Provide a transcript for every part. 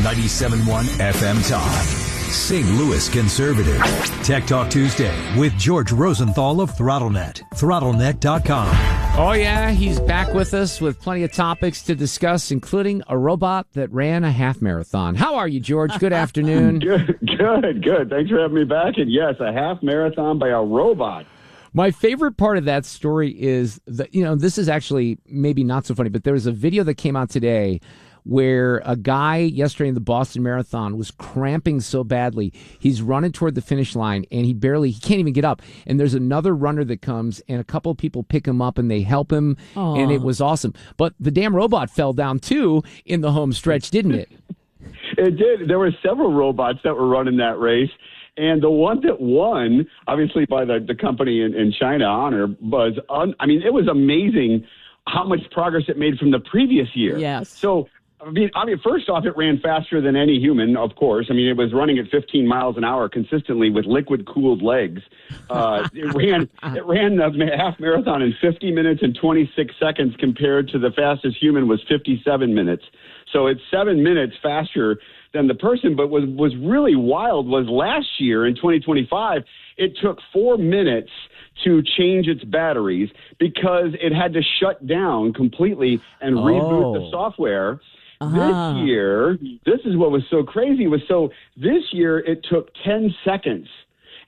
97.1 FM Talk. St. Louis Conservative. Tech Talk Tuesday with George Rosenthal of ThrottleNet. ThrottleNet.com. Oh, yeah, he's back with us with plenty of topics to discuss, including a robot that ran a half marathon. How are you, George? Good afternoon. Good. Thanks for having me back. And yes, a half marathon by a robot. My favorite part of that story is that, this is actually maybe not so funny, but there was a video that came out today where a guy yesterday in the Boston Marathon was cramping so badly, he's running toward the finish line, and he can't even get up. And there's another runner that comes, and a couple of people pick him up, and they help him, and it was awesome. But the damn robot fell down, too, in the home stretch, didn't it? It did. There were several robots that were running that race. And the one that won, obviously by the company in China, Honor, was, it was amazing how much progress it made from the previous year. Yes. So, first off, it ran faster than any human, of course. It was running at 15 miles an hour consistently with liquid-cooled legs. It ran the half marathon in 50 minutes and 26 seconds compared to the fastest human was 57 minutes. So it's 7 minutes faster than the person. But what was really wild was last year in 2025, it took 4 minutes to change its batteries because it had to shut down completely and reboot the software. This year, this is what was so crazy, this year it took 10 seconds,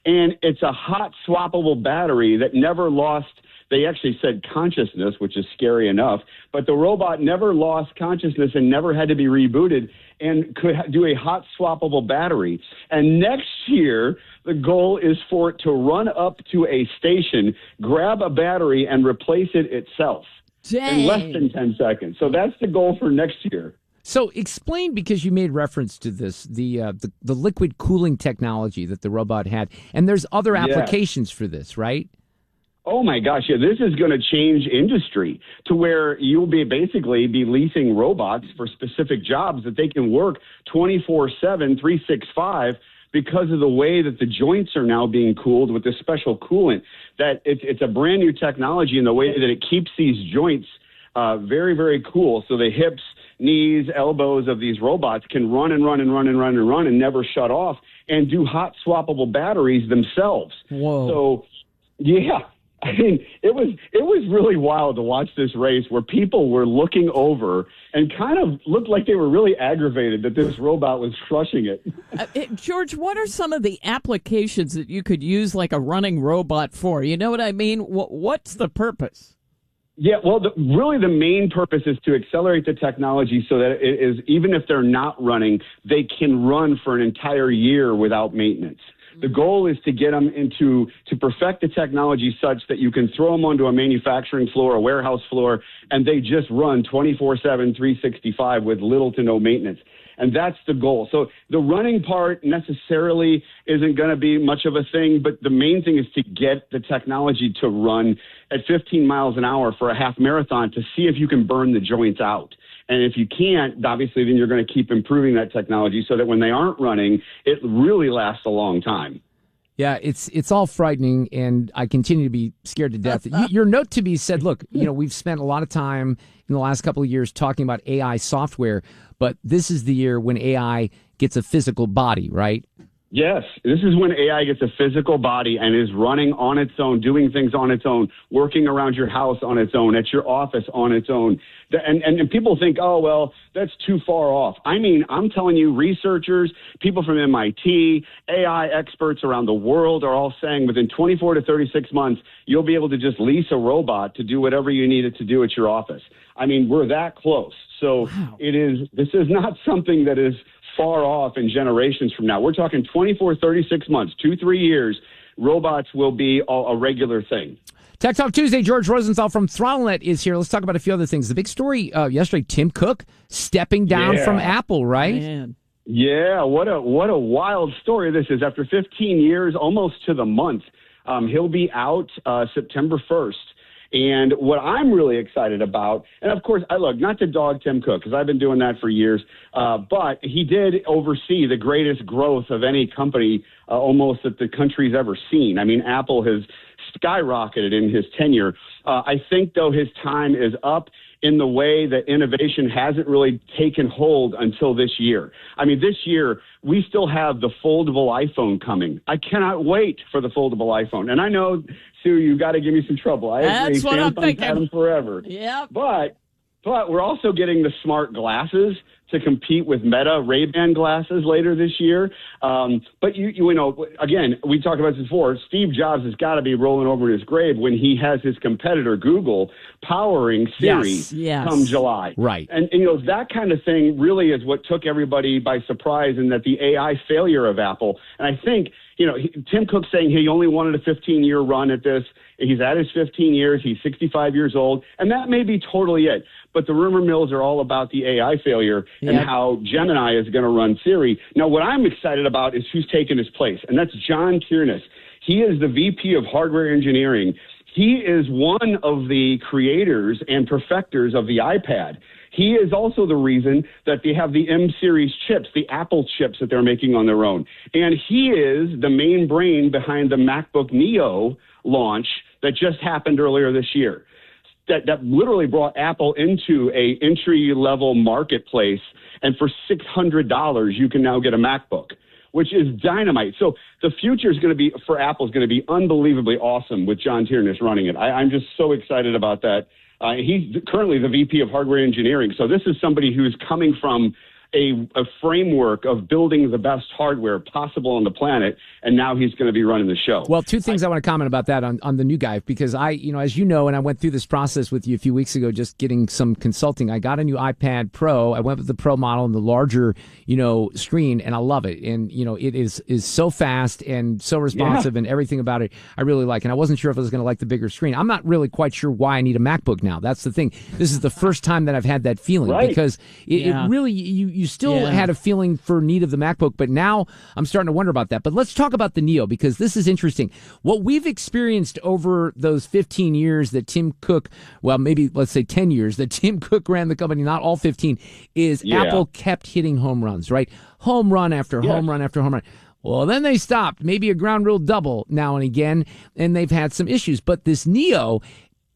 and it's a hot-swappable battery that never lost, they actually said consciousness, which is scary enough, but the robot never lost consciousness and never had to be rebooted and could do a hot-swappable battery. And next year, the goal is for it to run up to a station, grab a battery, and replace it itself. Dang. In less than 10 seconds. So that's the goal for next year. So explain, because you made reference to this, the liquid cooling technology that the robot had, and there's other applications for this, right? Oh my gosh, yeah, this is going to change industry to where you'll basically be leasing robots for specific jobs that they can work 24/7, 365, because of the way that the joints are now being cooled with this special coolant. That it's a brand new technology in the way that it keeps these joints very, very cool. So the hips, knees, elbows of these robots can run and never shut off and do hot swappable batteries themselves. Whoa. So, yeah. It was really wild to watch this race where people were looking over and kind of looked like they were really aggravated that this robot was crushing it. George, what are some of the applications that you could use like a running robot for? You know what I mean? What's the purpose? Yeah, well, really the main purpose is to accelerate the technology so that it is, even if they're not running, they can run for an entire year without maintenance. The goal is to get them to perfect the technology such that you can throw them onto a manufacturing floor, a warehouse floor, and they just run 24/7, 365 with little to no maintenance. And that's the goal. So the running part necessarily isn't going to be much of a thing, but the main thing is to get the technology to run at 15 miles an hour for a half marathon to see if you can burn the joints out. And if you can't, obviously, then you're going to keep improving that technology so that when they aren't running, it really lasts a long time. Yeah, it's all frightening, and I continue to be scared to death. Your note to me said, look, we've spent a lot of time in the last couple of years talking about AI software, but this is the year when AI gets a physical body, right? Yes, this is when AI gets a physical body and is running on its own, doing things on its own, working around your house on its own, at your office on its own. And people think, oh, well, that's too far off. I'm telling you, researchers, people from MIT, AI experts around the world are all saying within 24 to 36 months, you'll be able to just lease a robot to do whatever you need it to do at your office. We're that close. So wow. This is not something that is far off in generations from now. We're talking 24, 36 months, 2-3 years, robots will be a regular thing. Tech Talk Tuesday, George Rosenthal from ThrottleNet is here. Let's talk about a few other things. The big story yesterday, Tim Cook stepping down from Apple, right? Man. Yeah, what a wild story this is. After 15 years, almost to the month, he'll be out September 1st. And what I'm really excited about, and of course, not to dog Tim Cook, because I've been doing that for years, but he did oversee the greatest growth of any company almost that the country's ever seen. Apple has skyrocketed in his tenure. I think, though, his time is up. in the way that innovation hasn't really taken hold until this year. I mean, this year, we still have the foldable iPhone coming. I cannot wait for the foldable iPhone. And I know, Sue, you got to give me some trouble. I That's agree. what I'm Samsung's thinking. had them forever. Yep. But we're also getting the smart glasses to compete with Meta Ray-Ban glasses later this year. But you know, again, we talked about this before. Steve Jobs has got to be rolling over in his grave when he has his competitor Google powering Siri come July. Right. And you know, that kind of thing really is what took everybody by surprise, and that the AI failure of Apple. And I think, you know, Tim Cook's saying he only wanted a 15-year run at this. He's at his 15 years. He's 65 years old. And that may be totally it. But the rumor mills are all about the AI failure and how Gemini is going to run Siri. Now, what I'm excited about is who's taken his place, and that's John Tiernes. He is the VP of Hardware Engineering. He is one of the creators and perfecters of the iPad. He is also the reason that they have the M-series chips, the Apple chips that they're making on their own. And he is the main brain behind the MacBook Neo launch that just happened earlier this year. That literally brought Apple into a entry-level marketplace, and for $600, you can now get a MacBook, which is dynamite. So the future is going to be, for Apple, is going to be unbelievably awesome with John Tiernes running it. I'm just so excited about that. He's currently the VP of Hardware Engineering. So this is somebody who's coming from a framework of building the best hardware possible on the planet, and now he's going to be running the show. Well, two things I want to comment about that on the new guy, because as you know, and I went through this process with you a few weeks ago, just getting some consulting. I got a new iPad Pro. I went with the Pro model and the larger, screen, and I love it. And, it is so fast and so responsive, and everything about it I really like. And I wasn't sure if I was going to like the bigger screen. I'm not really quite sure why I need a MacBook now. That's the thing. This is the first time that I've had that feeling, because it really, you still had a feeling for need of the MacBook, but now I'm starting to wonder about that. But let's talk about the Neo, because this is interesting. What we've experienced over those 15 years that Tim Cook, well, maybe let's say 10 years that Tim Cook ran the company, not all 15, is Apple kept hitting home runs, right? Home run after home run after home run. Well, then they stopped, maybe a ground rule double now and again, and they've had some issues. But this Neo,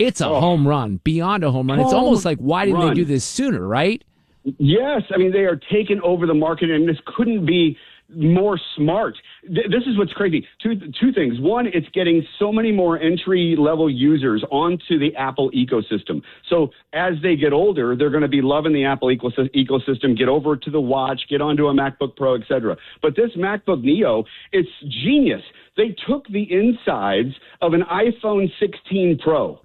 it's a home run, beyond a home run. It's almost like, why didn't they do this sooner, right? Yes, I mean, they are taking over the market, and this couldn't be more smart. This is what's crazy. Two things. One, it's getting so many more entry-level users onto the Apple ecosystem. So as they get older, they're going to be loving the Apple ecosystem, get over to the watch, get onto a MacBook Pro, etc. But this MacBook Neo, it's genius. They took the insides of an iPhone 16 Pro.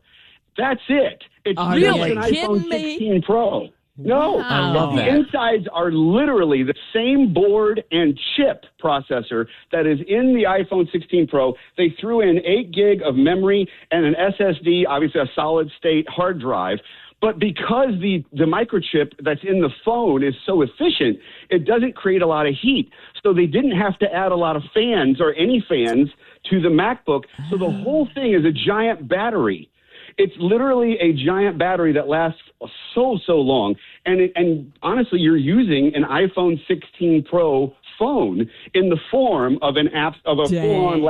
That's it. It's really an iPhone 16 Pro. No, I love that. The insides are literally the same board and chip processor that is in the iPhone 16 Pro. They threw in 8 gig of memory and an SSD, obviously a solid state hard drive. But because the microchip that's in the phone is so efficient, it doesn't create a lot of heat. So they didn't have to add a lot of fans or any fans to the MacBook. So the whole thing is a giant battery. It's literally a giant battery that lasts so long. And honestly, you're using an iPhone 16 Pro phone in the form of a full-on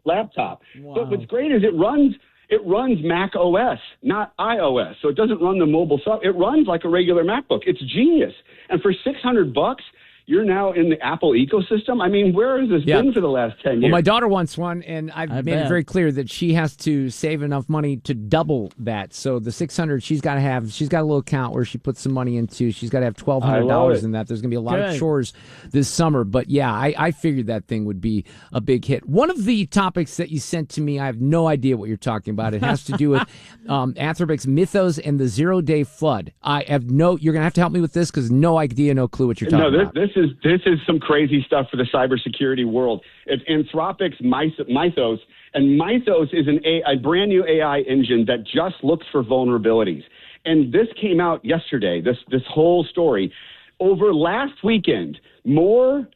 laptop. Wow. But what's great is it runs Mac OS, not iOS. So it doesn't run the mobile stuff. It runs like a regular MacBook. It's genius. And for $600, you're now in the Apple ecosystem. I mean, where has this been for the last 10 years? Well, my daughter wants one, and I've made it very clear that she has to save enough money to double that. So the 600, she's got a little account where she puts some money into. She's got to have $1,200 in that. There's going to be a lot of chores this summer. But yeah, I figured that thing would be a big hit. One of the topics that you sent to me, I have no idea what you're talking about. It has to do with Anthropic's Mythos and the 0-day flood. You're going to have to help me with this, because no idea, no clue what you're talking about. This is some crazy stuff for the cybersecurity world. It's Anthropic's Mythos, and Mythos is a brand new AI engine that just looks for vulnerabilities. And this came out yesterday, this whole story. Over last weekend, more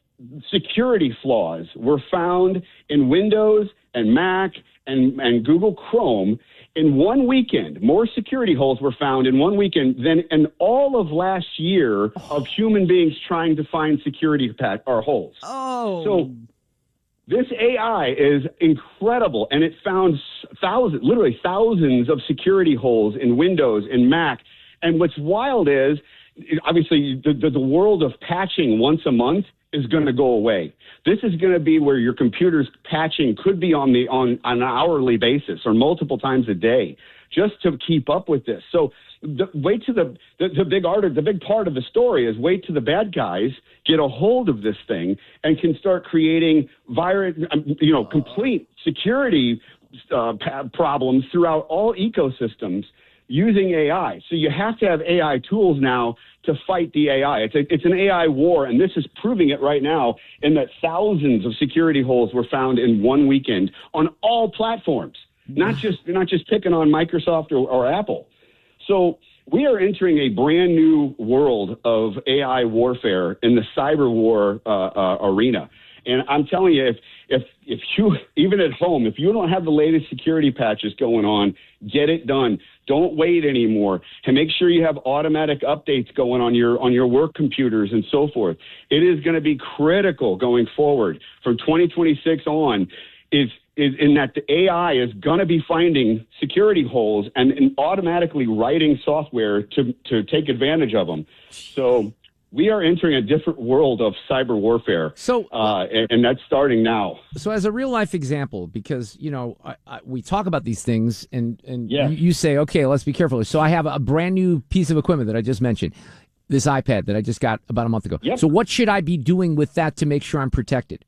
security flaws were found in Windows and Mac and Google Chrome. In one weekend, more security holes were found in one weekend than in all of last year of human beings trying to find security holes. So this AI is incredible, and it found thousands of security holes in Windows and Mac. And what's wild is, obviously, the world of patching once a month is going to go away. This is going to be where your computer's patching could be on an hourly basis or multiple times a day, just to keep up with this. So wait to the big part of the story is wait till the bad guys get a hold of this thing and can start creating complete security problems throughout all ecosystems using AI. So you have to have AI tools now to fight the AI. It's an AI war, and this is proving it right now in that thousands of security holes were found in one weekend on all platforms, not just picking on Microsoft or Apple. So we are entering a brand new world of AI warfare in the cyber war arena. And I'm telling you, if you, even at home, if you don't have the latest security patches going on, get it done. Don't wait anymore. And make sure you have automatic updates going on your work computers and so forth. It is going to be critical going forward from 2026 on is in that the AI is going to be finding security holes and automatically writing software to take advantage of them. So we are entering a different world of cyber warfare. So, and that's starting now. So, as a real life example, because we talk about these things, and you say, okay, let's be careful. So, I have a brand new piece of equipment that I just mentioned, this iPad that I just got about a month ago. Yep. So, what should I be doing with that to make sure I'm protected?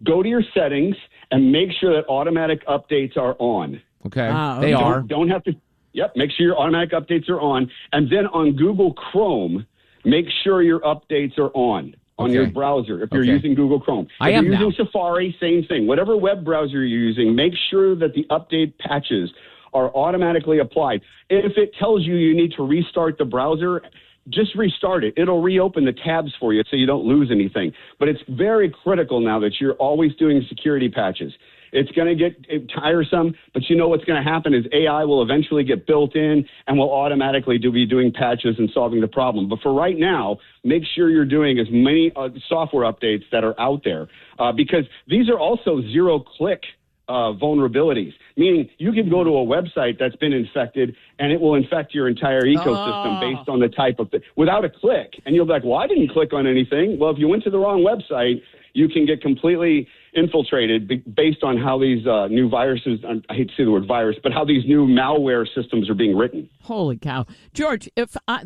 Go to your settings and make sure that automatic updates are on. Okay, they are. Don't have to. Yep. Make sure your automatic updates are on, and then on Google Chrome, make sure your updates are on your browser. If you're using Google Chrome, if you're using Safari, same thing. Whatever web browser you're using, make sure that the update patches are automatically applied. If it tells you need to restart the browser, just restart it. It'll reopen the tabs for you so you don't lose anything. But it's very critical now that you're always doing security patches. It's going to get tiresome, but you know what's going to happen is AI will eventually get built in and will automatically be doing patches and solving the problem. But for right now, make sure you're doing as many software updates that are out there because these are also zero-click vulnerabilities, meaning you can go to a website that's been infected and it will infect your entire ecosystem based on the type of without a click. And you'll be like, well, I didn't click on anything. Well, if you went to the wrong website, you can get completely infiltrated based on how these new viruses, I hate to say the word virus, but how these new malware systems are being written. Holy cow. George, if I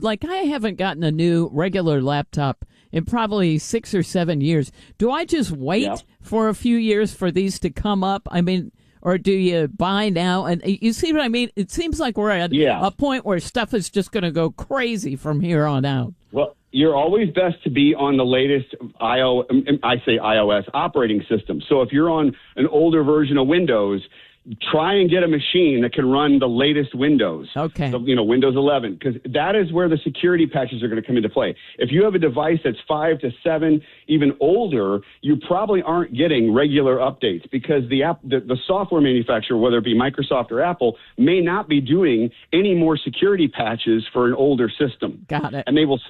haven't gotten a new regular laptop in probably 6 or 7 years, do I just wait for a few years for these to come up? I mean, or do you buy now? And you see what I mean? It seems like we're at a point where stuff is just going to go crazy from here on out. Well, you're always best to be on the latest iOS operating system. So if you're on an older version of Windows, try and get a machine that can run the latest Windows. Okay. So, Windows 11, because that is where the security patches are going to come into play. If you have a device that's 5 to 7, even older, you probably aren't getting regular updates because the software manufacturer, whether it be Microsoft or Apple, may not be doing any more security patches for an older system. Got it. And they will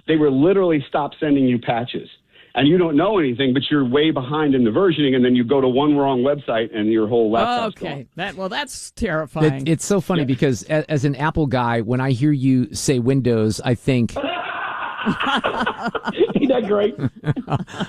literally stop sending you patches. And you don't know anything, but you're way behind in the versioning, and then you go to one wrong website, and your whole laptop's gone. That's terrifying. It's so funny because as an Apple guy, when I hear you say Windows, I think... Isn't that great?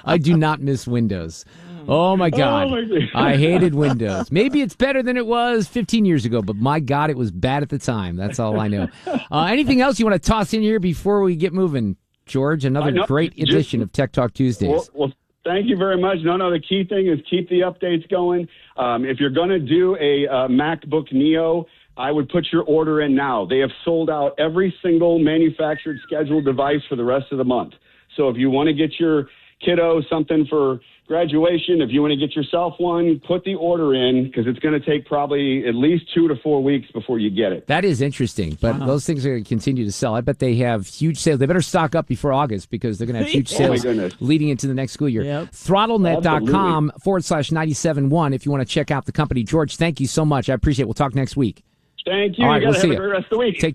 I do not miss Windows. Oh, my God. I hated Windows. Maybe it's better than it was 15 years ago, but my God, it was bad at the time. That's all I know. Anything else you want to toss in here before we get moving? George, another great edition of Tech Talk Tuesdays. Well, thank you very much. No, the key thing is keep the updates going. If you're going to do a MacBook Neo, I would put your order in now. They have sold out every single manufactured scheduled device for the rest of the month. So if you want to get your kiddo something for graduation, if you want to get yourself one, put the order in because it's going to take probably at least 2 to 4 weeks before you get it. That is interesting, but those things are going to continue to sell. I bet they have huge sales. They better stock up before August because they're going to have huge sales leading into the next school year. Yep. ThrottleNet.com/971 if you want to check out the company. George, thank you so much. I appreciate it. We'll talk next week. Thank you. All right, you guys we'll have a great rest of the week. Take care.